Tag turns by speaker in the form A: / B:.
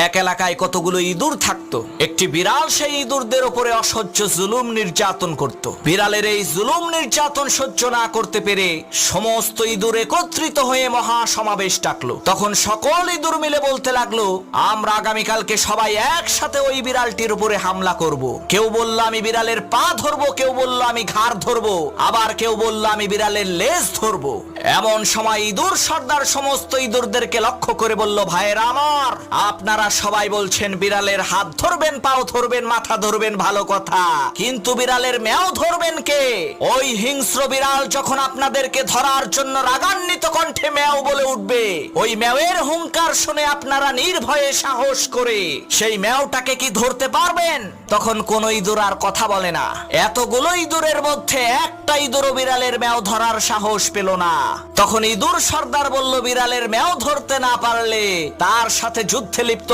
A: এক এলাকায় কতগুলো ইঁদুর থাকতো। একটি বিড়াল সেই ইঁদুরদের উপরে অসহ্য জুলুম নির্যাতন করত। বিড়ালের এই জুলুম নির্যাতন সহ্য না করতে পেরে সমস্ত ইঁদুর একত্রিত হয়ে মহা সমাবেশ ডাকলো। তখন সকল ইঁদুর মিলে বলতে লাগলো, আমরা আগামীকালকে সবাই একসাথে ওই বিড়ালটির উপরে হামলা করব। কেউ বলল আমি বিড়ালের পা ধরবো, কেউ বলল আমি ঘাড় ধরবো, আবার কেউ বলল আমি বিড়ালের লেজ ধরবো। এমন সময় ইঁদুর সর্দার সমস্ত ইঁদুরদেরকে লক্ষ্য করে বলল, ভাইয়েরা আমার, আপনারা সবাই বলছেন বিড়ালের হাত ধরবেন, পাও ধরবেন, মাথা ধরবেন, ভালো কথা, কিন্তু বিড়ালের ম্যাও ধরবেন কে? ওই হিংস্র বিড়াল যখন আপনাদেরকে ধরার জন্য রাগান্বিত কণ্ঠে ম্যাও বলে উঠবে, ওই ম্যাওয়ের হুঙ্কার শুনে আপনারা নির্ভয়ে সাহস করে সেই ম্যাওটাকে কি ধরতে পারবেন? তখন কোন ইঁদুর আর কথা বলে না। এতগুলো ইঁদুরের মধ্যে একটা ইঁদুরও বিড়ালের ম্যাও ধরার সাহস পেল না। তখন ইঁদুর সর্দার বলল, বিড়ালের ম্যাও ধরতে না পারলে তার সাথে যুদ্ধে লিপ্ত